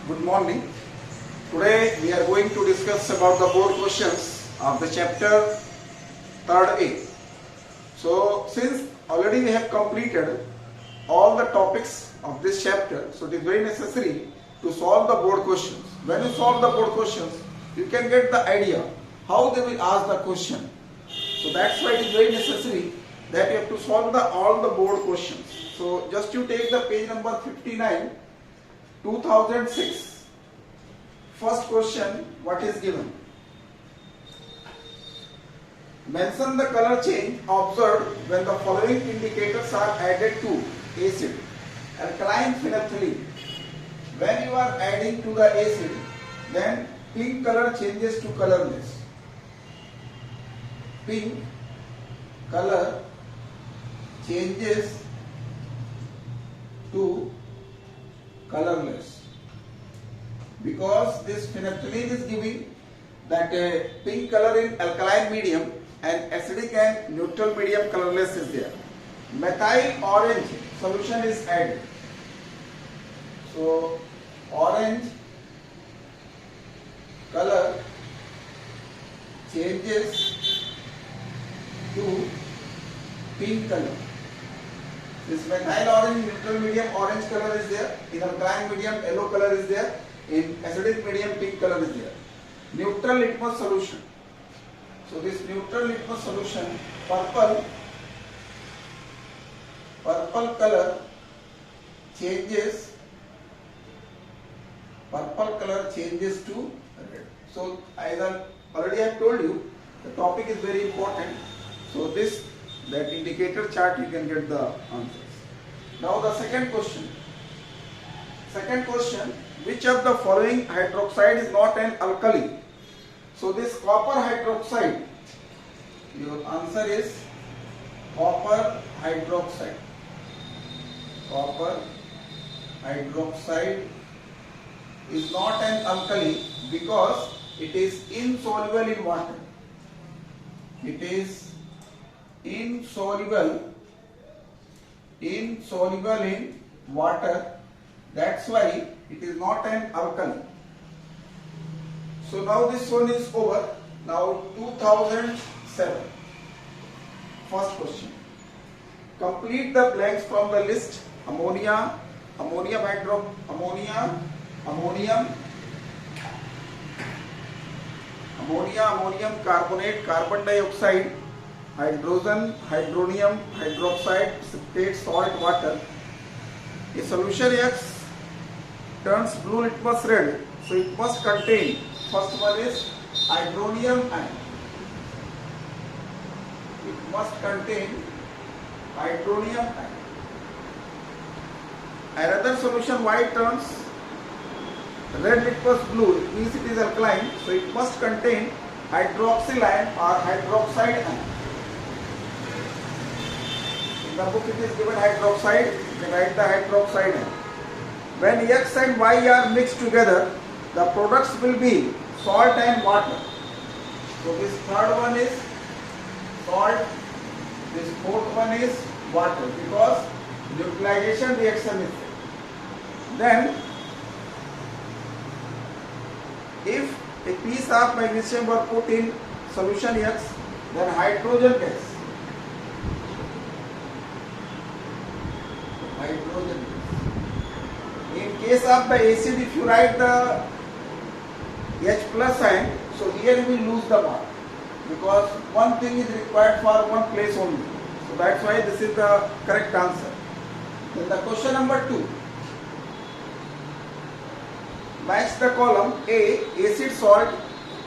Good morning. Today we are going to discuss about the board questions of the chapter 3rd A. So since already we have completed all the topics of this chapter, so it is very necessary to solve the board questions. When you solve the board questions, you can get the idea how they will ask the question. So that's why it is very necessary that you have to solve all the board questions. So just you take the page number 59, 2006. First question, what is given? Mention the color change observed when the following indicators are added to acid. Alkaline phenolphthalein. When you are adding to the acid, then pink color changes to colorless. Pink color changes to colorless. Because this phenolphthalein is giving that pink color in alkaline medium and acidic and neutral medium colorless is there. Methyl orange solution is added. So orange color changes to pink color. This methyl orange neutral medium orange color is there. In alkaline medium yellow color is there. In acidic medium pink color is there. Neutral litmus solution. So this neutral litmus solution, purple color changes to red. So as I already have told you, the topic is very important. So that indicator chart you can get the answers. Now the second question. Which of the following hydroxide is not an alkali? So this copper hydroxide, your answer is copper hydroxide. Copper hydroxide is not an alkali because it is insoluble in water. It is insoluble in water. That's why it is not an alkali. So now this one is over. Now 2007. First question. Complete the blanks from the list. Ammonia, ammonium, carbonate, carbon dioxide, hydrogen, hydronium, hydroxide, precipitate, salt, water. A solution X turns blue litmus red, so it must contain, first one is hydronium ion. It must contain hydronium ion. Another solution Y turns red litmus blue, it means it is alkaline, so it must contain hydroxyl ion or hydroxide ion. In the book it is given hydroxide, you can write the hydroxide ion. When X and Y are mixed together, the products will be salt and water. So this third one is salt, this fourth one is water because neutralization reaction is there. Then if a piece of magnesium were put in solution X, then hydrogen gas. In case of the acid, if you write the H plus sign, so here we lose the mark because one thing is required for one place only. So that's why this is the correct answer. Then the question number 2. Match the column A, acid salt,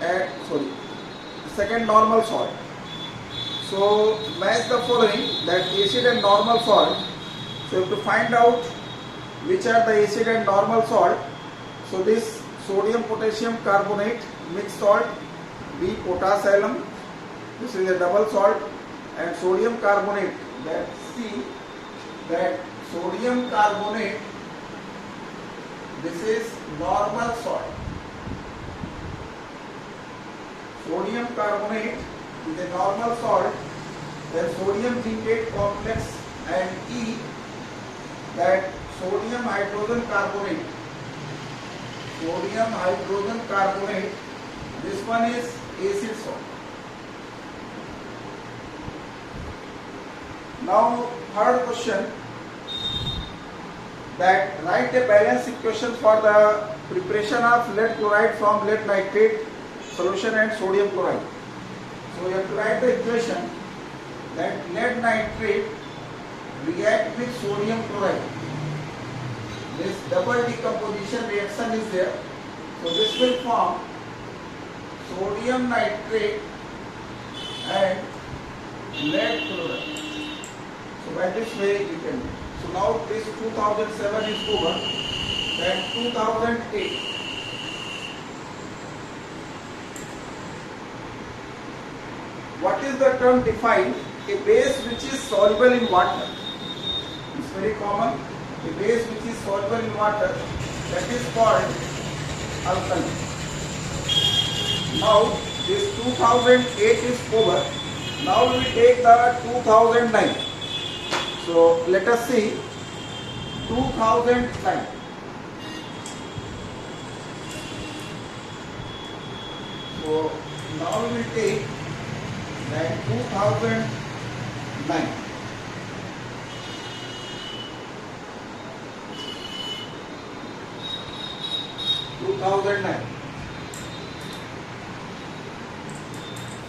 and second normal salt. So match the following, that acid and normal salt. So you have to find out which are the acid and normal salt. So this sodium potassium carbonate mixed salt, B potash alum, this is a double salt, and sodium carbonate, that C, that sodium carbonate, this is normal salt. Sodium carbonate is a normal salt, then sodium zincate complex, and E, that sodium hydrogen carbonate. sodium hydrogen carbonate. This one is acid salt. Now third question, that write a balanced equation for the preparation of lead chloride from lead nitrate solution and sodium chloride. So you have to write the equation that lead nitrate react with sodium chloride. This double decomposition reaction is there. So this will form sodium nitrate and lead chloride. So by this way you can do. So now this 2007 is over. Then 2008. What is the term defined? A base which is soluble in water. It's very common. A base which is soluble in water, that is called alkali. Now this 2008 is over. Now we will take the 2009. So let us see 2009. So now we will take that 2009.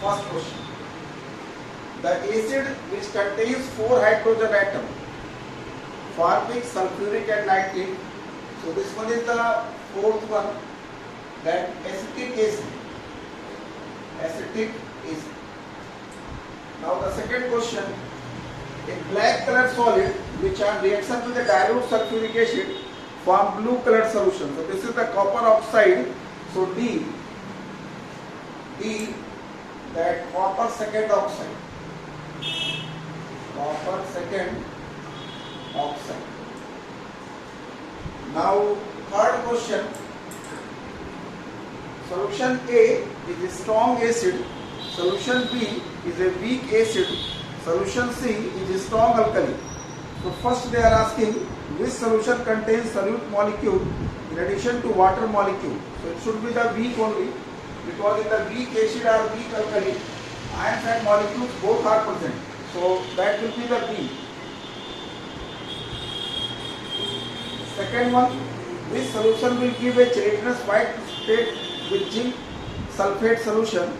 First question. The acid which contains 4 hydrogen atoms, formic, sulfuric and nitric. So this one is the fourth one, that acetic acid. Acetic acid. Now the second question, a black colored solid which on reaction with the dilute sulfuric acid form blue colored solution. So this is the copper oxide. So D, that copper second oxide. Copper second oxide. Now third question, solution A is a strong acid, solution B is a weak acid, solution C is a strong alkali. So first they are asking which solution contains solute molecule in addition to water molecule. So it should be the weak only, because in the weak acid or weak alkali, iron fat molecules both are present. So that will be the B. Second one, which solution will give a gelatinous white precipitate with zinc sulfate solution?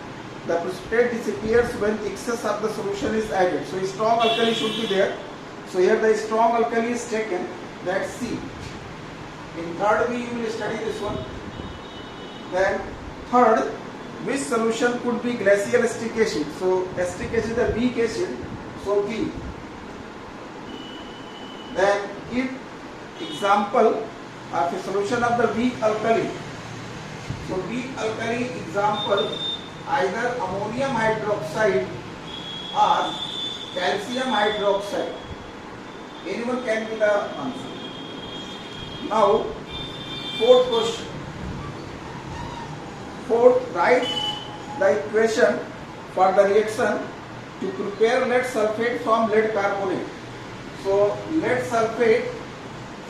The precipitate disappears when excess of the solution is added. So strong alkali should be there. So here the strong alkali is taken, that's C. In third B you will study this one. Then third, which solution could be glacial acetic acid? So acetic acid is the weak acid, so B. Then give example of a solution of the weak alkali. So weak alkali example, either ammonium hydroxide or calcium hydroxide. Anyone can be the answer. Now fourth question. Fourth, write the equation for the reaction to prepare lead sulfate from lead carbonate. So lead sulfate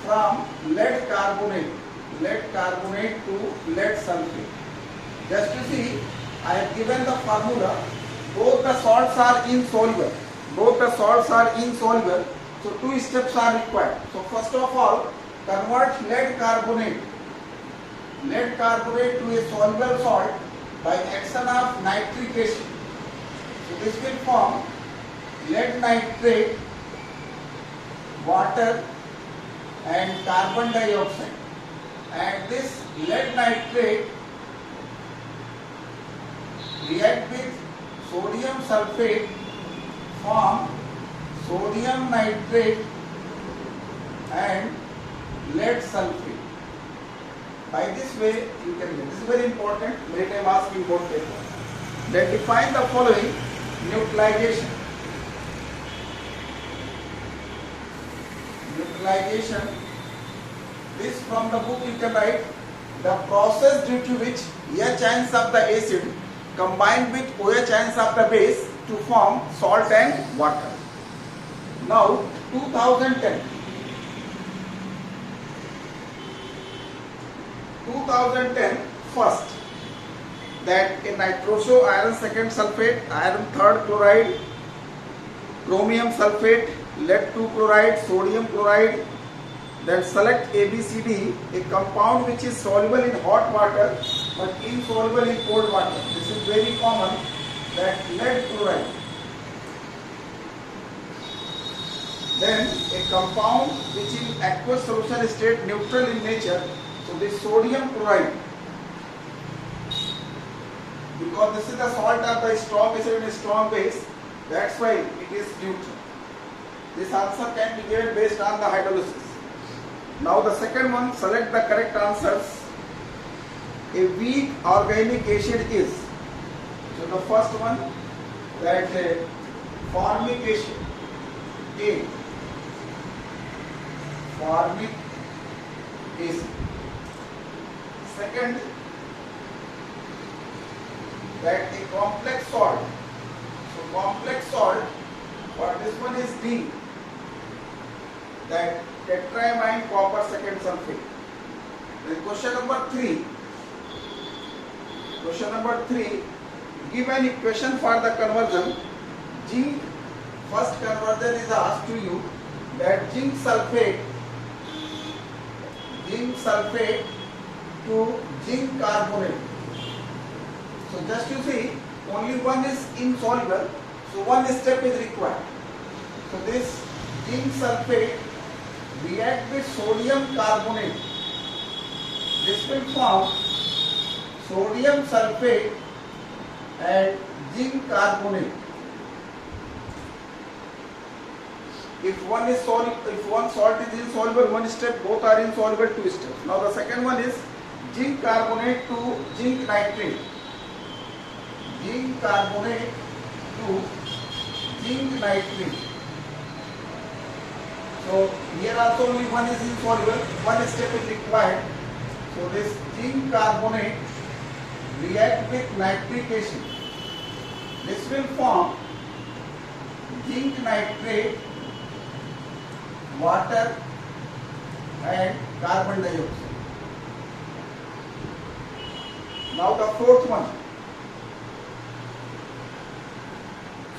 from lead carbonate to lead sulfate. Just to see, I have given the formula. Both the salts are insoluble. So 2 steps are required. So first of all, convert lead carbonate to a soluble salt by action of nitric acid. So this will form lead nitrate, water and carbon dioxide. And this lead nitrate react with sodium sulfate, form sodium nitrate and lead sulfate. By this way you can get. This is very important. Many times asked in board paper. Then define the following neutralization. This from the book you can write the process due to which H ions of the acid combined with OH ions of the base to form salt and water. Now 2010. 2010 first, that in nitroso iron second sulfate, iron third chloride, chromium sulfate, lead 2 chloride, sodium chloride. Then select ABCD, a compound which is soluble in hot water but insoluble in cold water. This is very common, that lead chloride. Then a compound which in aqueous solution state neutral in nature, so this sodium chloride, because this is the salt of the strong acid and strong base, that's why it is neutral. This answer can be given based on the hydrolysis. Now the second one, select the correct answers. A weak organic acid is, so the first one, that formic acid, A, formic acid. Second, that a complex salt, so complex salt, but this one is D, that tetramine copper second sulfate. Then question number 3. Question number 3. Give an equation for the conversion. Zinc, first conversion is asked to you, that zinc sulfate to zinc carbonate. So just you see, only one is insoluble, so one step is required. So this zinc sulfate react with sodium carbonate. This will form sodium sulfate and zinc carbonate. If one is if one salt is insoluble, one step, both are insoluble, 2 steps. Now the second one is zinc carbonate to zinc nitrate. Zinc carbonate to zinc nitrate. So here also only one is insoluble, one step is required. So this zinc carbonate react with nitric acid. This will form zinc nitrate, water and carbon dioxide. Now the fourth one,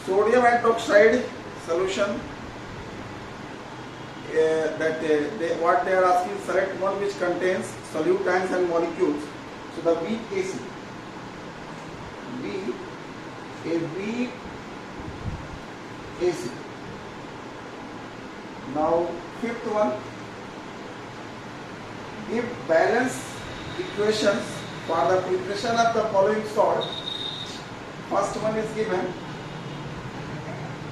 sodium hydroxide solution. What they are asking, select one which contains solute ions and molecules. So the weak acid, a weak acid. Now fifth one, give balance equations for the preparation of the following salt. First one is given,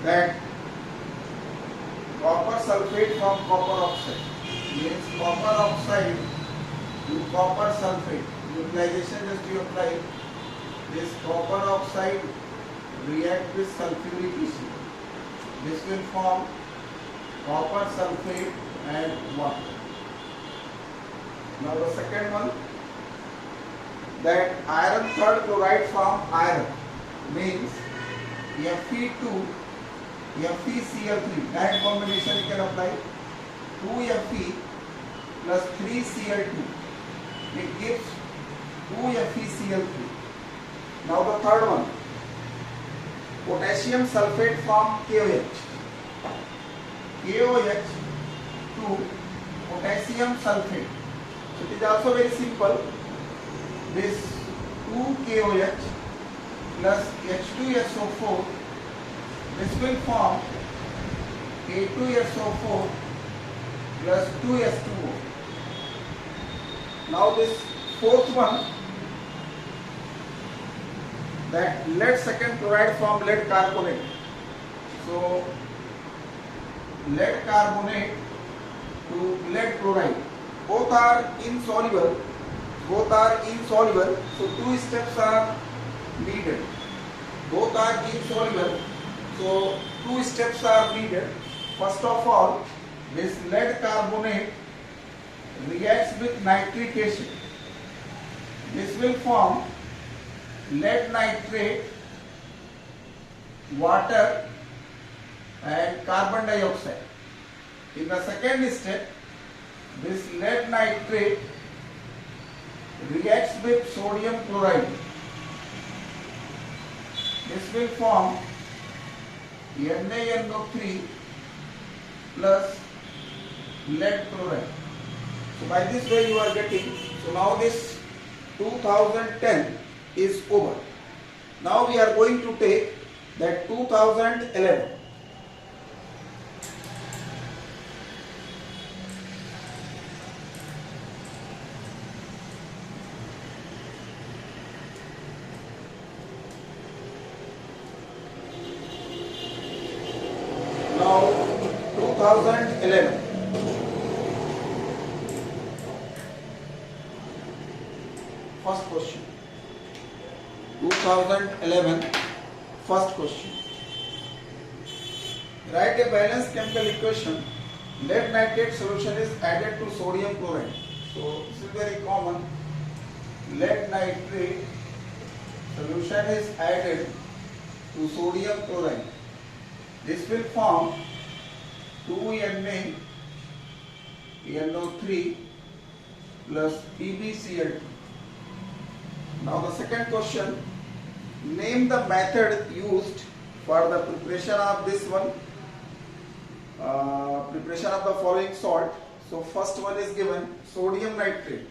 that copper sulfate from copper oxide, means copper oxide to copper sulfate. Utilization just you apply. This copper oxide react with sulfuric acid. This will form copper sulfate and water. Now the second one, that iron third chloride from iron, means Fe2 FeCl3, that combination you can apply, 2Fe plus 3Cl2, it gives 2FeCl3. Now the third one, potassium sulfate from KOH to potassium sulfate. So it is also very simple. This 2KOH plus H2SO4, this will form K2SO4 plus 2H2O. Now this fourth one, that lead second chloride from lead carbonate. So lead carbonate to lead chloride, both are insoluble, so 2 steps are needed. Both are insoluble, so 2 steps are needed. First of all, this lead carbonate reacts with nitric acid. This will form lead nitrate, water and carbon dioxide. In the second step, this lead nitrate reacts with sodium chloride. This will form NaNO3 plus lead chloride. So by this way you are getting, so now this 2010 is over. Now we are going to take that 2011. Now 2011. First question. 2011. First question. Write a balanced chemical equation. Lead nitrate solution is added to sodium chloride. So this is very common. Lead nitrate solution is added to sodium chloride. This will form 2NaNO3 plus PbCl2. Now the second question, name the method used for the preparation of this one, preparation of the following salt. So first one is given sodium nitrate.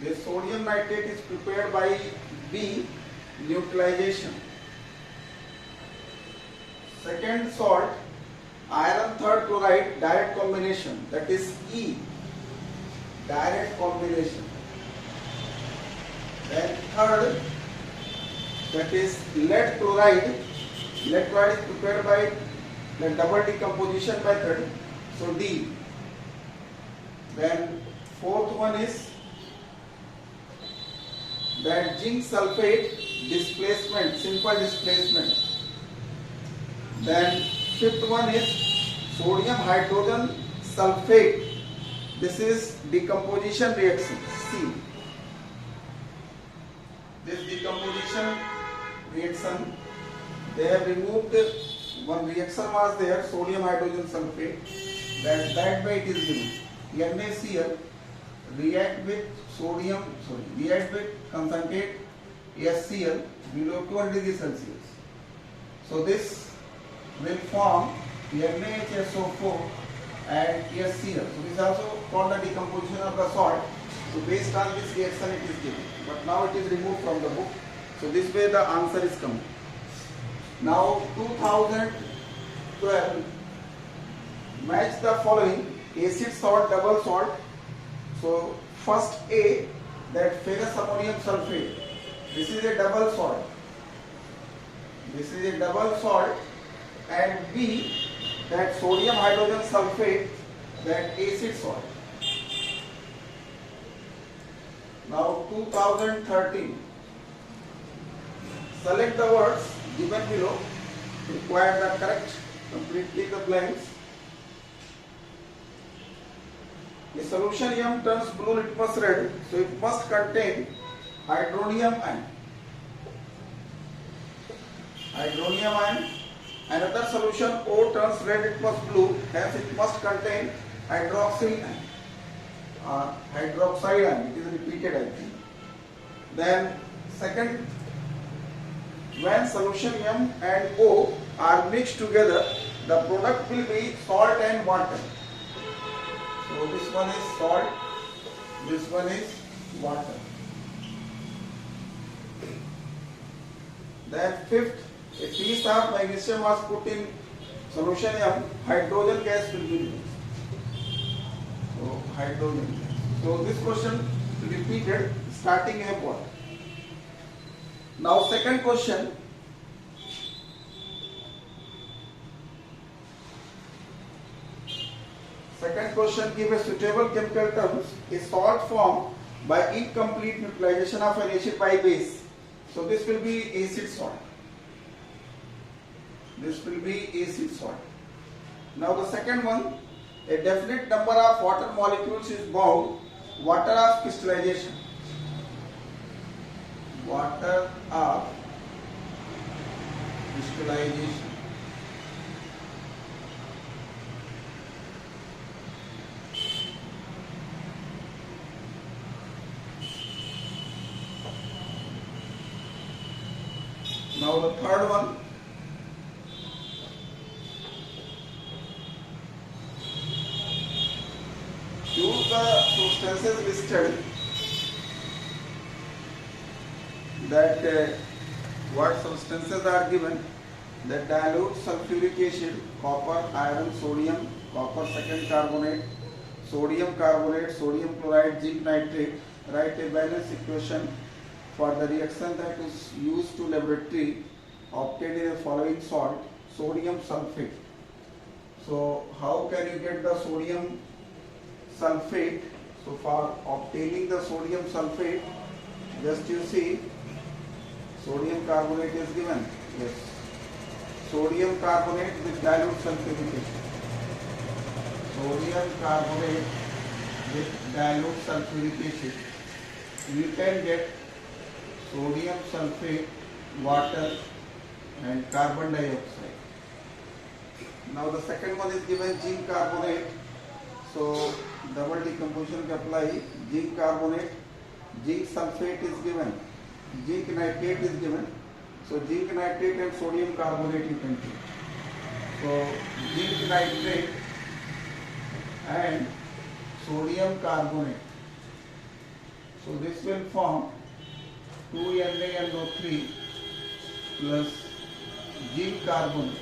This sodium nitrate is prepared by B, neutralization. Second salt, iron third chloride direct combination, that is E, direct combination. Then third, that is lead chloride. Lead chloride is prepared by the double decomposition method, so D. Then fourth one is that zinc sulfate displacement, simple displacement. Then fifth one is sodium hydrogen sulfate. This is decomposition reaction, C. This decomposition reaction, they have removed one reaction was there, sodium hydrogen sulfate. That way it is given. NaCl react with react with concentrate HCl below 200 degrees Celsius. So this will form NaHSO4 and HCl. So this is also called the decomposition of the salt. So based on this reaction it is given. But now it is removed from the book. So this way the answer is coming. Now 2012, match the following acid salt, double salt. So first A, that ferrous ammonium sulfate. This is a double salt. This is a double salt. And B, that sodium hydrogen sulfate, that acid salt. Now 2013. Select the words given below. Require the correct, completely the blanks. The solution M turns blue litmus red, so it must contain hydronium ion. Hydronium ion. Another solution O turns red litmus blue, hence it must contain hydroxyl ion. Hydroxide ion, it is repeated I think. Then second, when solution M and O are mixed together, the product will be salt and water. So this one is salt, this one is water. Then fifth, a piece of magnesium was put in solution M, hydrogen gas will be released. So hydrogen gas. So this question repeated starting a what? Now second question. Second question, give a suitable chemical terms. A salt formed by incomplete neutralization of an acid by base. So this will be acid salt. This will be acid salt. Now the second one, a definite number of water molecules is bound. Water of crystallization. Water of crystallization. Now the third one, use the substances listed that what substances are given, that dilute sulfuric acid, copper, iron, sodium, copper second carbonate, sodium carbonate, sodium chloride, zinc nitrate. Write a balance equation for the reaction that is used to laboratory obtained in the following salt, sodium sulfate. So how can you get the sodium sulfate? So for obtaining the sodium sulfate, just you see, sodium carbonate is given. Yes. Sodium carbonate with dilute sulfuric acid. Sodium carbonate with dilute sulfuric acid. You can get sodium sulfate, water and carbon dioxide. Now the second one is given zinc carbonate. So double decomposition can apply. Zinc carbonate, zinc sulfate is given, zinc nitrate is given. So zinc nitrate and sodium carbonate you can take. So zinc nitrate and sodium carbonate. So this will form 2NaNO3 plus zinc carbonate.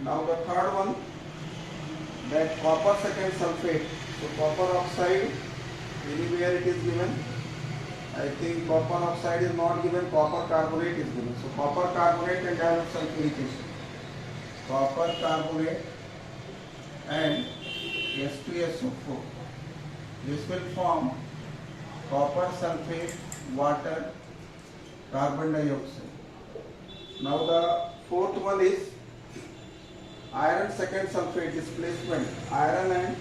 Now the third one, that copper second sulfate. So copper oxide, anywhere it is given. I think copper oxide is not given, copper carbonate is given. So copper carbonate and dilute sulfuric acid. Copper carbonate and H2SO4. This will form copper sulfate, water, carbon dioxide. Now the fourth one is iron second sulfate displacement, iron and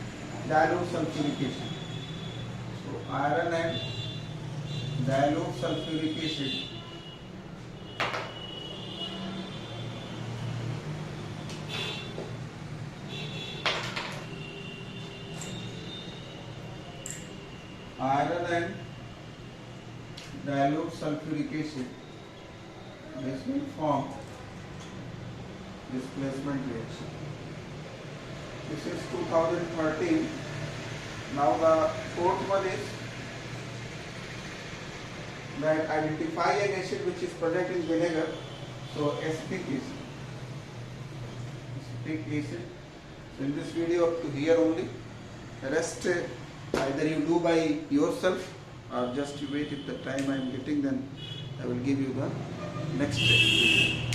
dilute sulfuric acid. So iron and dilute sulfuric acid. Iron and dilute sulfuric acid. This will form displacement reaction. This is 2013. Now the fourth one is that identify an acid which is present in vinegar. So acetic acid. Acetic acid. So in this video up to here only. The rest either you do by yourself or just you wait. If the time I am getting, then I will give you the next step.